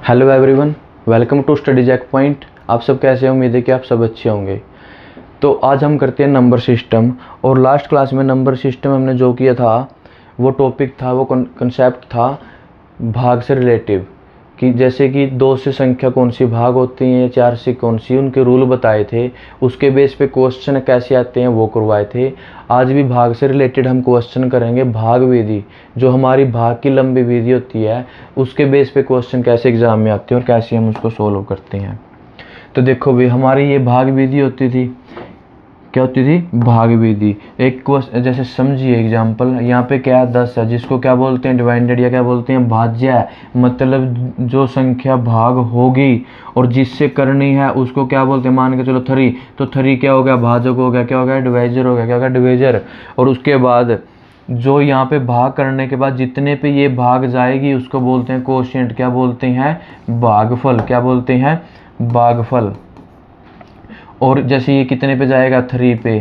Hello everyone, welcome to Study Jack Point. आप सब कैसे हैं? उम्मीद है कि आप सब अच्छे होंगे। तो आज हम करते हैं नंबर सिस्टम। और लास्ट क्लास में नंबर सिस्टम हमने जो किया था वो टॉपिक था, वो कंसेप्ट था भाग से रिलेटिव, कि जैसे कि 2 से संख्या कौन सी भाग होती हैं, 4 से कौन सी, उनके रूल बताए थे। उसके बेस पे क्वेश्चन कैसे आते हैं वो करवाए थे। आज भी भाग से रिलेटेड हम क्वेश्चन करेंगे। भाग विधि, जो हमारी भाग की लंबी विधि होती है, उसके बेस पे क्वेश्चन कैसे एग्जाम में आते हैं और कैसे हम उसको सोल्व करते हैं। तो देखो भाई, हमारी ये भाग विधि होती थी। क्या होती थी? भाग विधि। एक क्वेश्चन जैसे समझिए, एग्जांपल यहाँ पे क्या है, 10 है, जिसको क्या बोलते हैं? डिवाइडेड, या क्या बोलते हैं? भाज्य है। मतलब जो संख्या भाग होगी और जिससे करनी है उसको क्या बोलते हैं? मान के चलो 3, तो 3 क्या हो गया? भाजक हो गया। क्या हो गया? डिवाइजर हो गया। क्या हो गया? डिवाइजर। और उसके बाद जो यहाँ पे भाग करने के बाद जितने पे ये भाग जाएगी उसको बोलते हैं कोशिएंट। क्या बोलते हैं? भागफल। क्या बोलते हैं? भागफल। और जैसे ये कितने पे जाएगा? 3 पे।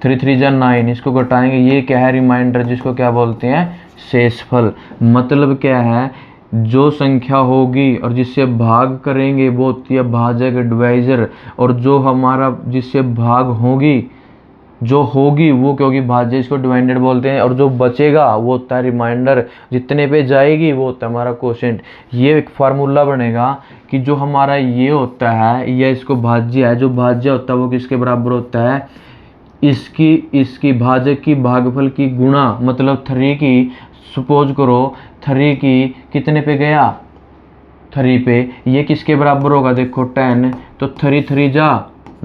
3 3 जा 9, इसको घटाएंगे, ये क्या है? रिमाइंडर, जिसको क्या बोलते हैं? शेषफल। मतलब क्या है? जो संख्या होगी और जिससे भाग करेंगे वो होती है भाजक, डिवाइजर। और जो हमारा जिससे भाग होगी, जो होगी वो क्या होगी? भाज्य, इसको डिवाइडेड बोलते हैं। और जो बचेगा वो होता है रिमाइंडर। जितने पे जाएगी वो होता है हमारा कोशेंट। ये एक फार्मूला बनेगा कि जो हमारा ये होता है, या इसको भाज्य है, जो भाज्य होता है वो किसके बराबर होता है? इसकी भाजक की भागफल की गुणा, मतलब 3 की, सपोज करो 3 की कितने पे गया? 3 पे। ये किसके बराबर होगा? देखो 10, तो 3 3 जा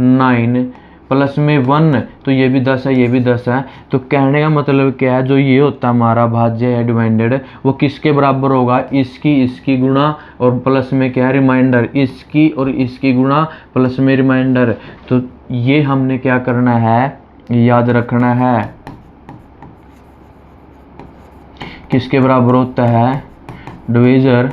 9, प्लस में 1, तो ये भी 10 है, ये भी 10 है। तो कहने का मतलब क्या है? जो ये होता है हमारा भाज्य है, डिवाइडेड, वो किसके बराबर होगा? इसकी गुणा और प्लस में क्या है? रिमाइंडर। इसकी और इसकी गुणा प्लस में रिमाइंडर। तो ये हमने क्या करना है? याद रखना है। किसके बराबर होता है? डिवीजर।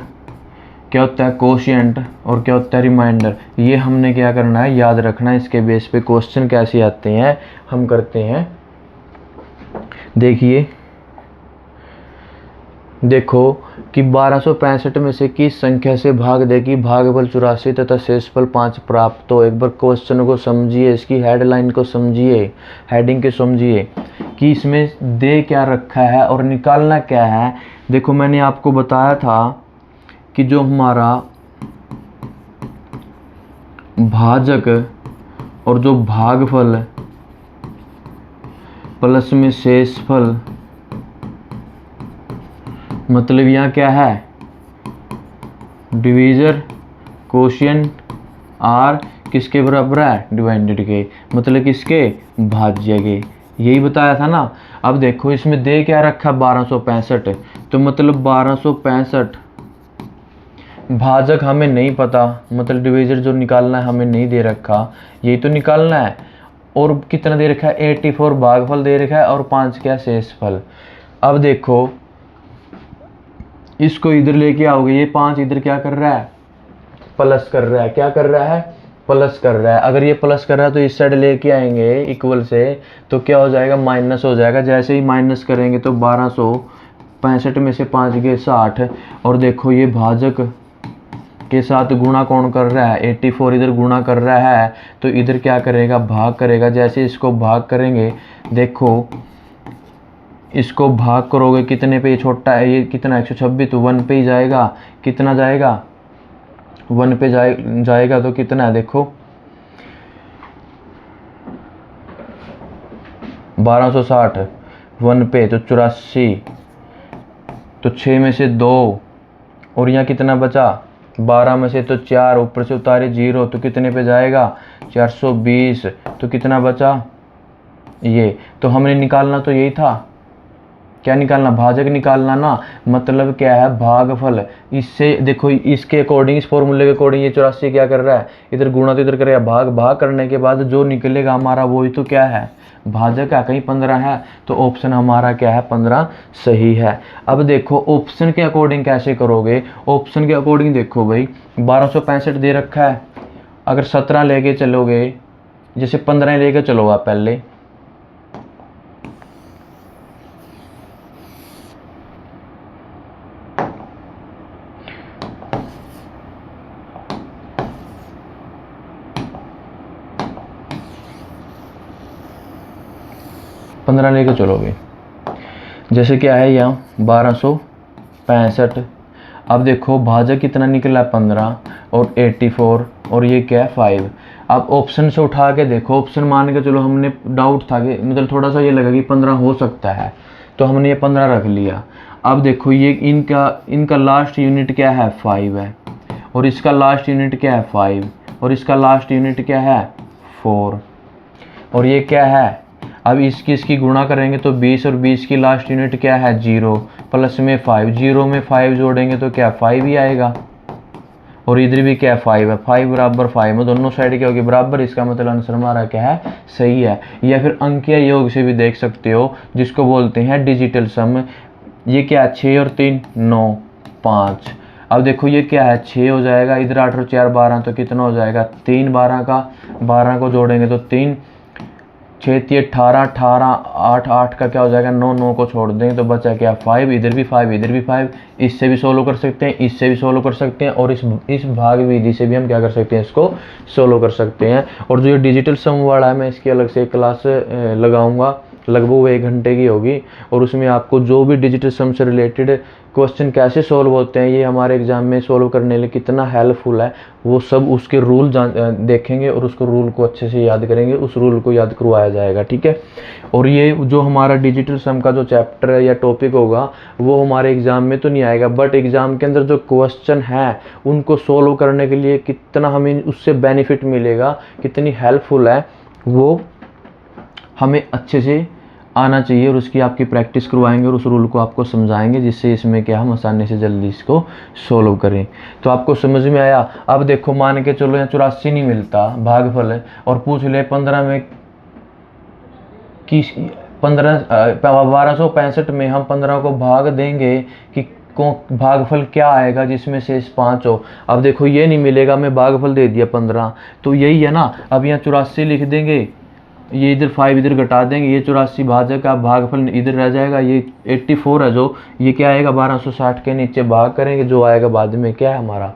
क्या होता है? कोशिएंट। और क्या होता है? रिमाइंडर। ये हमने क्या करना है? याद रखना है। इसके बेस पे क्वेश्चन कैसे आते हैं हम करते हैं। देखिए, देखो कि 1265 में से किस संख्या से भाग दे कि भागफल 84 तथा शेषफल 5 प्राप्त हो। एक बार क्वेश्चन को समझिए, इसकी हेडलाइन को समझिए, हेडिंग को समझिए कि इसमें दे क्या रखा है और निकालना क्या है। देखो, मैंने आपको बताया था कि जो हमारा भाजक और जो भागफल प्लस में शेषफल, मतलब यहाँ क्या है? डिवीजर, कोशिएंट, आर किसके बराबर है? डिवाइडेड के। मतलब किसके? भाज्य के। यही बताया था ना। अब देखो इसमें दे क्या रखा? 1265। तो मतलब 1265 भाजक हमें नहीं पता, मतलब डिवीजर जो निकालना है हमें नहीं दे रखा, यही तो निकालना है। और कितना दे रखा है? 84 भागफल दे रखा है और 5 क्या? शेषफल। अब देखो इसको इधर लेके आओगे, ये 5 इधर क्या कर रहा है? प्लस कर रहा है। क्या कर रहा है? प्लस कर रहा है। अगर ये प्लस कर रहा है तो इस साइड लेके आएंगे इक्वल से, तो क्या हो जाएगा? माइनस हो जाएगा। जैसे ही माइनस करेंगे तो 1265 में से 5 गए 60। और देखो ये भाजक के साथ गुणा कौन कर रहा है? 84 इधर गुणा कर रहा है, तो इधर क्या करेगा? भाग करेगा। जैसे इसको भाग करेंगे, देखो इसको भाग करोगे कितने पे? ये छोटा है, ये कितना? 126, तो 1 पे ही जाएगा। कितना जाएगा? 1 पे जाएगा तो कितना है? देखो 1260 1 पे तो 84, तो 6 में से 2, और यहाँ कितना बचा? 12 में से तो 4, ऊपर से उतारे 0, तो कितने पे जाएगा? 420। तो कितना बचा? ये। तो हमने निकालना तो यही था। क्या निकालना? भाजक निकालना ना। मतलब क्या है? भागफल। इससे देखो, इसके अकॉर्डिंग, इस फॉर्मूले के अकॉर्डिंग ये 84 क्या कर रहा है? इधर गुणा तो इधर करेगा, भाग। भाग करने के बाद जो निकलेगा हमारा वही तो क्या है? भाजक है। कहीं 15 है, तो ऑप्शन हमारा क्या है? 15 सही है। अब देखो ऑप्शन के अकॉर्डिंग कैसे करोगे। ऑप्शन के अकॉर्डिंग देखो भाई, 1265 दे रखा है, अगर 17 लेके चलोगे, जैसे 15 लेके चलो आप पहले, 15 लेके चलोगे। जैसे क्या है यहाँ 1265। अब देखो भाजक कितना निकला 15 और 84 और ये क्या है 5। अब ऑप्शन से उठा के देखो, ऑप्शन मान के चलो, हमने डाउट था कि मतलब थोड़ा सा ये लगा कि 15 हो सकता है, तो हमने ये 15 रख लिया। अब देखो ये इनका लास्ट यूनिट क्या है 5 है, और इसका लास्ट यूनिट क्या है 5, और इसका लास्ट यूनिट क्या है 4, और ये क्या है। अब इसकी गुणा करेंगे तो 20 और 20 की लास्ट यूनिट क्या है 0 प्लस में 5, 0 में 5 जोड़ेंगे तो क्या 5 ही आएगा, और इधर भी क्या 5 है, 5 बराबर 5 में दोनों साइड क्या होगी बराबर। इसका मतलब आंसर हमारा क्या है सही है। या फिर अंकीय योग से भी देख सकते हो, जिसको बोलते हैं डिजिटल सम। ये क्या है 6 और 3 9 5। अब देखो ये क्या है 6 हो जाएगा, इधर 8 और 4 12, तो कितना हो जाएगा 3 12 का, 12 को जोड़ेंगे तो 3 6 3 18 18 8 8 का क्या हो जाएगा 9 9 को छोड़ देंगे तो बचा क्या 5, इधर भी 5 इधर भी 5। इससे भी सोल्व कर सकते हैं, इससे भी सोल्व कर सकते हैं, और इस भाग विधि से भी हम क्या कर सकते हैं, इसको सोल्व कर सकते हैं। और जो ये डिजिटल सम वाला है, मैं इसकी अलग से एक क्लास लगाऊंगा, लगभग 1 घंटे की होगी, और उसमें आपको जो भी डिजिटल सम से रिलेटेड क्वेश्चन कैसे सोल्व होते हैं, ये हमारे एग्जाम में सोल्व करने के लिए कितना हेल्पफुल है, वो सब उसके रूल देखेंगे और उसको रूल को अच्छे से याद करेंगे, उस रूल को याद करवाया जाएगा, ठीक है। और ये जो हमारा डिजिटल सम का जो चैप्टर है या टॉपिक होगा, वो हमारे एग्जाम में तो नहीं आएगा, बट एग्जाम के अंदर जो क्वेश्चन है उनको सोल्व करने के लिए कितना हमें उससे बेनिफिट मिलेगा, कितनी हेल्पफुल है, वो हमें अच्छे से आना चाहिए, और उसकी आपकी प्रैक्टिस करवाएंगे और उस रूल को आपको समझाएंगे, जिससे इसमें क्या हम आसानी से जल्दी इसको सोल्व करें। तो आपको समझ में आया। अब देखो मान के चलो यहाँ 84 नहीं मिलता भागफल है, और पूछ ले 15 में कि 1265 में हम 15 को भाग देंगे कि भागफल क्या आएगा जिसमें शेष 5 हो। अब देखो ये नहीं मिलेगा, मैं भागफल दे दिया 15, तो यही है ना। अब यहाँ 84 लिख देंगे, ये इधर 5 इधर घटा देंगे, ये 84 भाजक का भागफल इधर रह जाएगा, ये 84 है जो, ये क्या आएगा 1260 के नीचे भाग करेंगे, जो आएगा बाद में क्या है हमारा।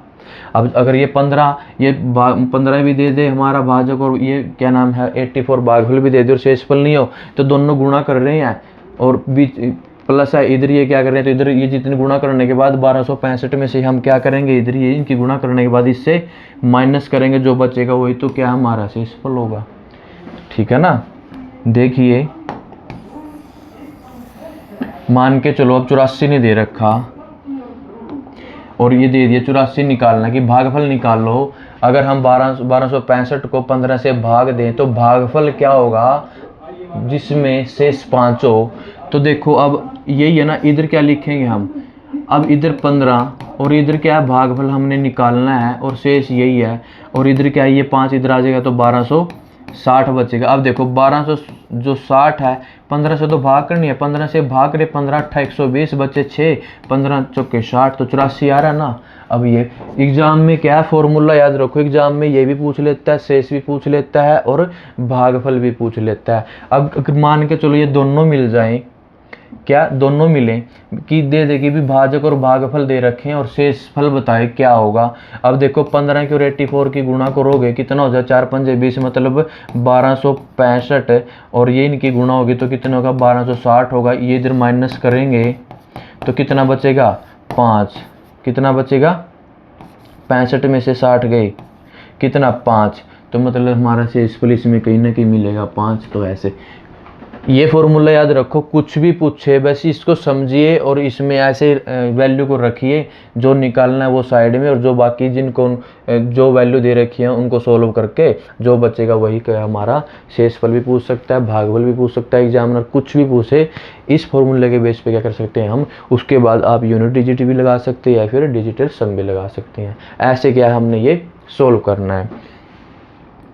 अब अगर ये 15 भी दे दे हमारा भाजक, और ये क्या नाम है 84 भागफल भी दे दे, और शेषफल नहीं हो, तो दोनों गुणा कर रहे हैं और बीच प्लस है, इधर ये क्या कर रहे हैं, तो इधर ये जितने गुणा करने के बाद 1265 में से हम क्या करेंगे, इधर ये इनकी गुणा करने के बाद इससे माइनस करेंगे, जो बचेगा वही तो क्या हमारा शेषफल होगा, ठीक है ना। देखिए मान के चलो अब 84 ने दे रखा और ये दे दिया 84 निकालना कि भागफल निकाल लो। अगर हम 1265 को 15 से भाग दें तो भागफल क्या होगा जिसमें शेष 5 हो। तो देखो अब यही है ना, इधर क्या लिखेंगे हम, अब इधर 15 और इधर क्या है भागफल हमने निकालना है, और शेष यही है, और इधर क्या है ये 5 इधर आ जाएगा तो 1260 बचेगा। अब देखो 1200 जो 60 है 15 से तो भाग करनी है, 15 से भाग करे 15 8 120 बचे 6, 15 चौके 60, तो 84 आ रहा है ना। अब ये एग्जाम में क्या है फॉर्मूला याद रखो, एग्जाम में ये भी पूछ लेता है, शेष भी पूछ लेता है और भागफल भी पूछ लेता है। अब मान के चलो ये दोनों मिल जाएं, क्या दोनों मिलें कि दे दे कि भी भाजक और भागफल दे रखे हैं और शेष फल बताए क्या होगा। अब देखो 15 की और 84 की गुणा करोगे कितना हो जाए 4 5 20, मतलब 1265, और ये इनकी गुणा होगी तो कितना होगा 1260 होगा। ये इधर माइनस करेंगे तो कितना बचेगा 5, कितना बचेगा 65 में से 60 गए कितना 5, तो मतलब हमारा शेषफल इसमें कहीं ना कहीं मिलेगा 5। तो ऐसे ये फॉर्मूला याद रखो, कुछ भी पूछे बस इसको समझिए और इसमें ऐसे वैल्यू को रखिए, जो निकालना है वो साइड में, और जो बाकी जिनको जो वैल्यू दे रखी है उनको सोल्व करके जो बचेगा वही का हमारा शेषफल भी पूछ सकता है, भागफल भी पूछ सकता है एग्जामिनर, कुछ भी पूछे इस फॉर्मूले के बेस पे क्या कर सकते हैं हम। उसके बाद आप यूनिट डिजिट भी लगा सकते हैं या फिर डिजिटल सम भी लगा सकते हैं। ऐसे क्या हमने ये सोल्व करना है।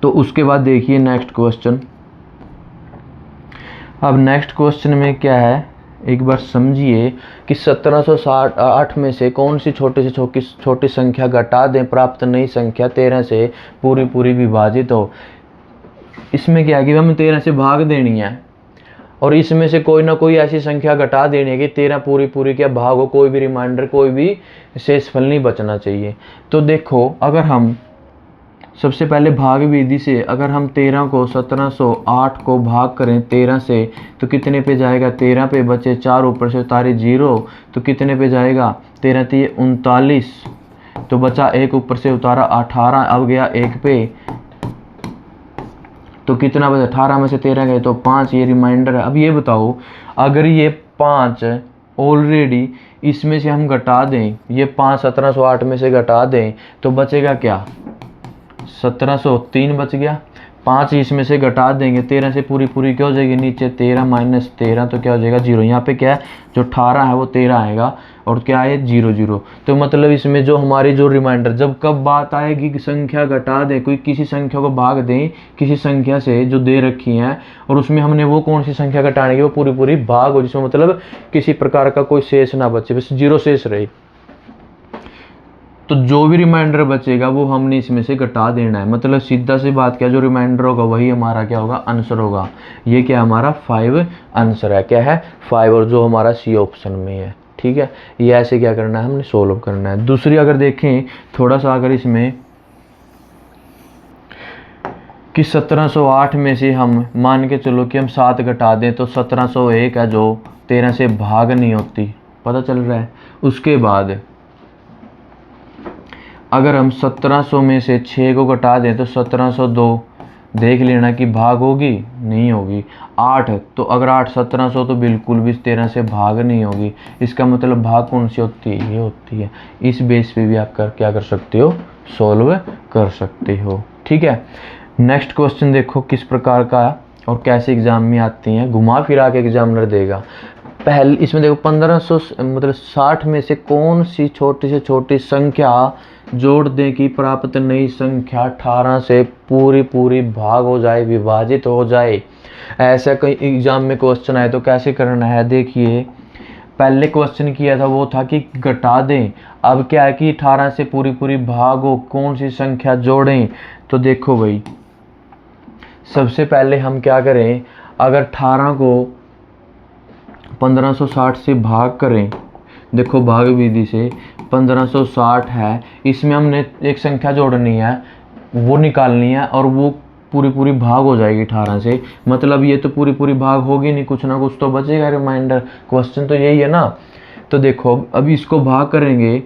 तो उसके बाद देखिए नेक्स्ट क्वेश्चन। अब नेक्स्ट क्वेश्चन में क्या है एक बार समझिए कि 1768 में से कौन सी छोटी संख्या घटा दें प्राप्त नई संख्या 13 से पूरी विभाजित हो। इसमें क्या है कि हमें 13 से भाग देनी है और इसमें से कोई ना कोई ऐसी संख्या घटा देनी है कि 13 पूरी क्या भाग हो, कोई भी रिमाइंडर कोई भी शेषफल नहीं बचना चाहिए। तो देखो अगर हम सबसे पहले भाग विधि से अगर हम 13 को 1708 को भाग करें 13 से तो कितने पे जाएगा, 13 पे बचे 4 ऊपर से उतारे 0 तो कितने पे जाएगा, 13 3 39 तो बचा 1 ऊपर से उतारा 18 अब गया 1 पे तो कितना बचा, 18 में से 13 गए तो 5, ये रिमाइंडर है। अब ये बताओ अगर ये 5 ऑलरेडी इसमें से हम घटा दें, ये 5 1708 में से घटा दें तो बचेगा क्या, 1703 बच गया। 5 इसमें से घटा देंगे 13 से पूरी क्या हो जाएगी नीचे 13 माइनस 13 तो क्या हो जाएगा 0। यहाँ पे क्या है जो 18 है वो 13 आएगा और क्या है 0 0। तो मतलब इसमें जो हमारी जो रिमाइंडर जब कब बात आएगी कि संख्या घटा दें, कोई किसी संख्या को भाग दें किसी संख्या से जो दे रखी है और उसमें हमने वो कौन सी संख्या घटाने की वो पूरी भाग हो, जिसमें मतलब किसी प्रकार का कोई शेष ना बचे, बस 0 शेष रहे, तो जो भी रिमाइंडर बचेगा वो हमने इसमें से घटा देना है। मतलब सीधा सी बात क्या, जो रिमाइंडर होगा वही हमारा क्या होगा आंसर होगा। ये क्या हमारा 5 आंसर है, क्या है 5 और जो हमारा सी ऑप्शन में है। ठीक है, ये ऐसे क्या करना है हमने सोल्व करना है। दूसरी अगर देखें थोड़ा सा अगर इसमें कि 1708 में से हम मान के चलो कि हम 7 घटा दें तो 1701 है जो 13 से भाग नहीं होती, पता चल रहा है। उसके बाद अगर हम 1700 में से 6 को घटा दें तो 1702 देख लेना कि भाग होगी नहीं होगी। 8 तो अगर 8 1700 तो बिल्कुल भी 13 से भाग नहीं होगी। इसका मतलब भाग कौन सी होती है, ये होती है। इस बेस पे भी आप क्या कर सकते हो सॉल्व कर सकते हो। ठीक है, नेक्स्ट क्वेश्चन देखो किस प्रकार का और कैसे एग्जाम में आती हैं, घुमा फिरा के एग्जामिनर देगा। पहले इसमें देखो 1500 मतलब 60 में से कौन सी छोटी से छोटी संख्या जोड़ दें कि प्राप्त नई संख्या 18 से पूरी भाग हो जाए, विभाजित हो जाए। ऐसा कोई एग्जाम में क्वेश्चन आए तो कैसे करना है, देखिए पहले क्वेश्चन किया था वो था कि घटा दें, अब क्या है कि 18 से पूरी भाग हो, कौन सी संख्या जोड़ें। तो देखो भाई सबसे पहले हम क्या करें, अगर 18 को 1560 से भाग करें, देखो भाग विधि से 1560 है, इसमें हमने एक संख्या जोड़नी है वो निकालनी है और वो पूरी भाग हो जाएगी 18 से। मतलब ये तो पूरी भाग होगी नहीं, कुछ ना कुछ तो बचेगा रिमाइंडर। क्वेश्चन तो यही है ना। तो देखो अभी इसको भाग करेंगे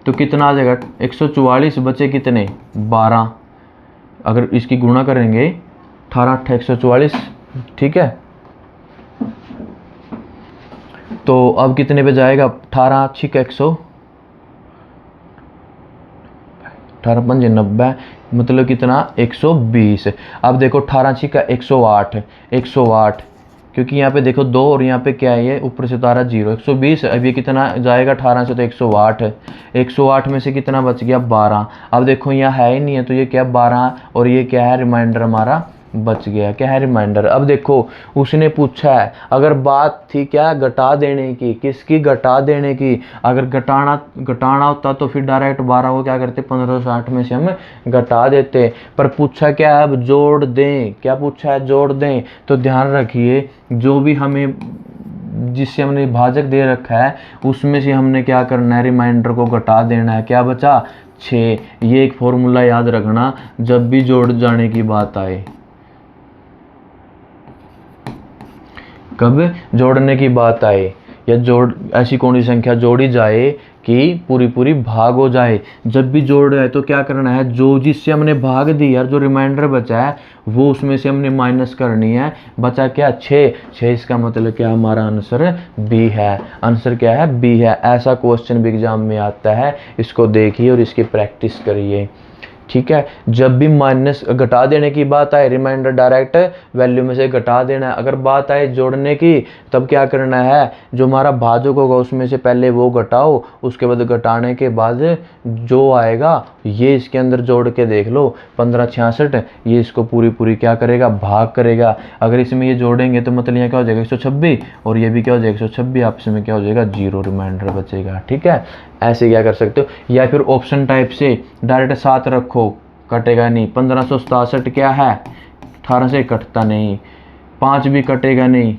तो कितना आ जाएगा 144 बचे कितने 12, अगर इसकी गुणा करेंगे 18 8 144। ठीक है, तो अब कितने पे जाएगा 18 6 100 18 5 90 मतलब कितना 120। अब देखो 18 6 108 क्योंकि यहाँ पे देखो 2 और यहाँ पे क्या है ये ऊपर से उतारा 0 120। अब ये कितना जाएगा 18 से तो 108 में से कितना बच गया 12। अब देखो यहाँ है ही नहीं है तो ये क्या 12 और ये क्या है रिमाइंडर हमारा बच गया, क्या है रिमाइंडर। अब देखो उसने पूछा है अगर बात थी क्या घटा देने की, किसकी घटा देने की। अगर घटाना होता तो फिर डायरेक्ट 12 को क्या करते 1560 में से हम घटा देते, पर पूछा क्या है अब जोड़ दें, क्या पूछा है जोड़ दें। तो ध्यान रखिए जो भी हमें जिससे हमने भाजक दे रखा है उसमें से हमने क्या करना है रिमाइंडर को घटा देना है। क्या बचा 6। ये एक फॉर्मूला याद रखना जब भी जोड़ जाने की बात आए, कब जोड़ने की बात आए या जोड़ ऐसी कौन सी संख्या जोड़ी जाए कि पूरी भाग हो जाए। जब भी जोड़ रहे तो क्या करना है जो जिससे हमने भाग दी यार जो रिमाइंडर बचा है वो उसमें से हमने माइनस करनी है। बचा क्या 6। इसका मतलब क्या हमारा आंसर बी है। आंसर क्या है बी है। ऐसा क्वेश्चन भी एग्जाम में आता है, इसको देखिए और इसकी प्रैक्टिस करिए। ठीक है, जब भी माइनस घटा देने की बात आए रिमाइंडर डायरेक्ट वैल्यू में से घटा देना है। अगर बात आए जोड़ने की तब क्या करना है जो हमारा भाजक होगा उसमें से पहले वो घटाओ, उसके बाद घटाने के बाद जो आएगा ये इसके अंदर जोड़ के देख लो 1566 ये इसको पूरी क्या करेगा भाग करेगा। अगर इसमें ये जोड़ेंगे तो मतलब यहाँ क्या हो जाएगा 126 और ये भी क्या हो जाएगा 126, आपस में क्या हो जाएगा 0 रिमाइंडर बचेगा। ठीक है, ऐसे क्या कर सकते हो। या फिर ऑप्शन टाइप से डायरेक्ट 7 रखो कटेगा नहीं। 1567 क्या है 18 से कटता नहीं, 5 भी कटेगा नहीं,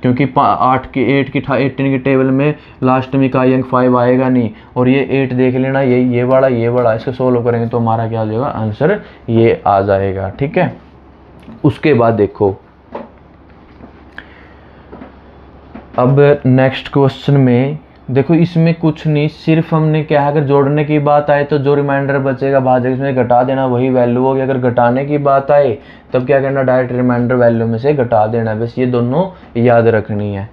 क्योंकि 18 की टेबल में लास्ट में इकाई अंक 5 आएगा नहीं, और ये 8 देख लेना, ये बड़ा इसको सोल्व करेंगे तो हमारा क्या हो जाएगा, आंसर ये आ जाएगा। ठीक है, उसके बाद देखो अब नेक्स्ट क्वेश्चन में देखो, इसमें कुछ नहीं, सिर्फ हमने क्या है, अगर जोड़ने की बात आए तो जो रिमाइंडर बचेगा भाजक इसमें घटा देना, वही वैल्यू होगी। अगर घटाने की बात आए तब क्या करना, डायरेक्ट रिमाइंडर वैल्यू में से घटा देना। बस ये दोनों याद रखनी है।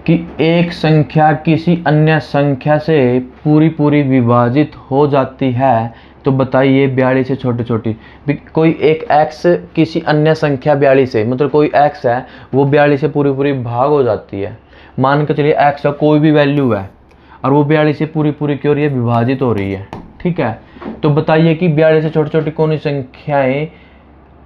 कि एक संख्या किसी अन्य संख्या से पूरी विभाजित हो जाती है तो बताइए 42 से छोटी छोटी। कोई एक x किसी अन्य संख्या 42 से, मतलब कोई x है वो 42 से पूरी भाग हो जाती है। मान के चलिए x का कोई भी वैल्यू है और वो 42 से पूरी क्या हो रही है, विभाजित हो रही है। ठीक है, तो बताइए कि 42 से छोटी छोटी कौन सी संख्याएं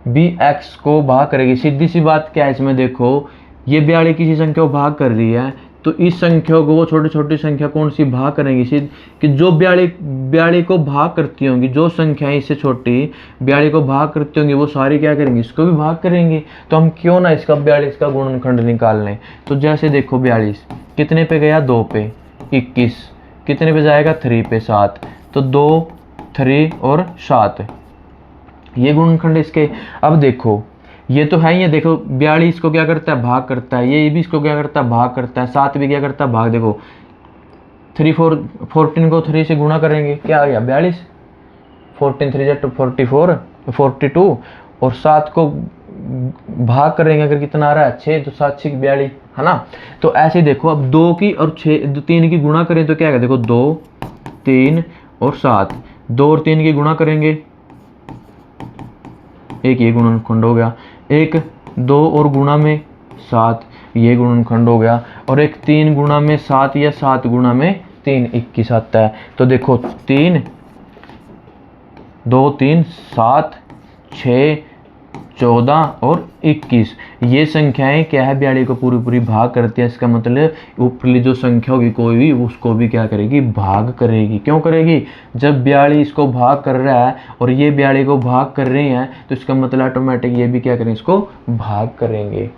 भी x को भाग करेगी। सीधी सी बात क्या है इसमें, देखो ये 42 किसी संख्या को भाग कर रही है तो इस संख्या को वो छोटी छोटी संख्या कौन सी भाग करेंगी, कि जो 42 को भाग करती होंगी, जो संख्याएं इससे छोटी 42 को भाग करती होंगी वो सारी क्या करेंगी, इसको भी भाग करेंगी। तो हम क्यों ना इसका 42 का गुणनखंड निकाल लें। तो जैसे देखो 42 कितने पे गया, 2 पे, 21 कितने पे जाएगा, 3 पे, 7, तो 2, 3 और 7 ये गुणनखंड इसके। अब देखो ये तो है ही है, देखो 42 को क्या करता है, भाग करता है, ये भी इसको क्या करता है, भाग करता है, 7 भी क्या करता है, भाग। देखो 14 को 3 से गुणा करेंगे, क्या आ गया 42, 14 3 जा 44 42, और 7 को भाग करेंगे अगर कितना आ रहा है, 6, तो 7 6 42, है ना। तो ऐसे देखो अब 2 की और 3 की गुणा करें तो क्या है, देखो 2 3 और 7, 2 और 3 की गुणा करेंगे, एक ये गुणनखंड हो गया, एक 2 और गुणा में 7 ये गुणनखंड हो गया, और एक 3 गुणा में 7 या 7 गुणा में 3 21 आता है। तो देखो 3 2 3 7 6 14 और 21 ये संख्याएं क्या है, 42 को पूरी भाग करती है। इसका मतलब ऊपरली जो संख्या होगी कोई भी उसको भी क्या करेगी, भाग करेगी। क्यों करेगी, जब 42 को भाग कर रहा है और ये 42 को भाग कर रहे हैं तो इसका मतलब ऑटोमेटिक ये भी क्या करेंगे, इसको भाग करेंगे।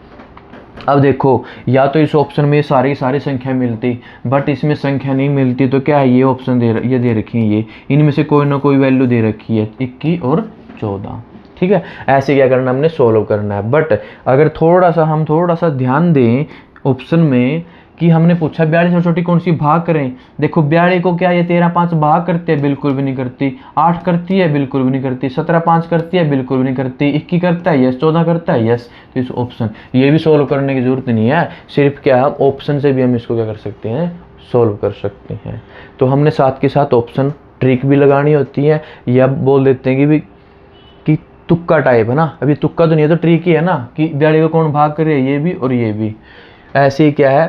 अब देखो या तो इस ऑप्शन में सारी संख्या मिलती, बट इसमें संख्या नहीं मिलती, तो क्या है, ये ऑप्शन दे रखी है, ये इनमें से कोई ना कोई वैल्यू दे रखी है, 21 और 14। ठीक है, ऐसे क्या करना, हमने सोल्व करना है। बट अगर हम थोड़ा सा ध्यान दें ऑप्शन में कि हमने पूछा 42 से छोटी कौन सी भाग करें। देखो 42 को क्या ये 13 5 भाग करते हैं, बिल्कुल भी नहीं करती। 8 करती है, बिल्कुल भी नहीं करती। 17 5 करती है, बिल्कुल भी नहीं करती। 21 करता है, यस। 14 करता है, यस। तो इस ऑप्शन ये भी सोल्व करने की जरूरत नहीं है, सिर्फ क्या हम ऑप्शन से भी हम इसको क्या कर सकते हैं, सोल्व कर सकते हैं। तो हमने साथ के साथ ऑप्शन ट्रिक भी लगानी होती है, या बोल देते हैं कि भी तुक्का टाइप है ना। अभी तुक्का तो नहीं है, तो ट्रिक ही है ना कि 42 को कौन भाग करे, ये भी और ये भी। ऐसे ही क्या है,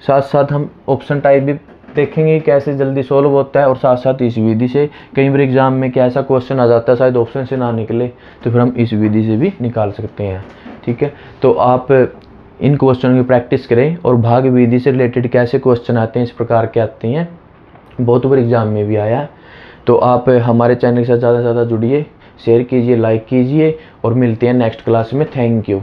साथ साथ हम ऑप्शन टाइप भी देखेंगे कैसे जल्दी सोल्व होता है, और साथ साथ इस विधि से कई बार एग्जाम में क्या ऐसा क्वेश्चन आ जाता है शायद ऑप्शन से ना निकले, तो फिर हम इस विधि से भी निकाल सकते हैं। ठीक है, तो आप इन क्वेश्चनों की प्रैक्टिस करें, और भाग विधि से रिलेटेड कैसे क्वेश्चन आते हैं, इस प्रकार के आते हैं, बहुत बार एग्जाम में भी आया। तो आप हमारे चैनल के साथ ज़्यादा से ज़्यादा जुड़िए, शेयर कीजिए, लाइक कीजिए, और मिलते हैं नेक्स्ट क्लास में। Thank you.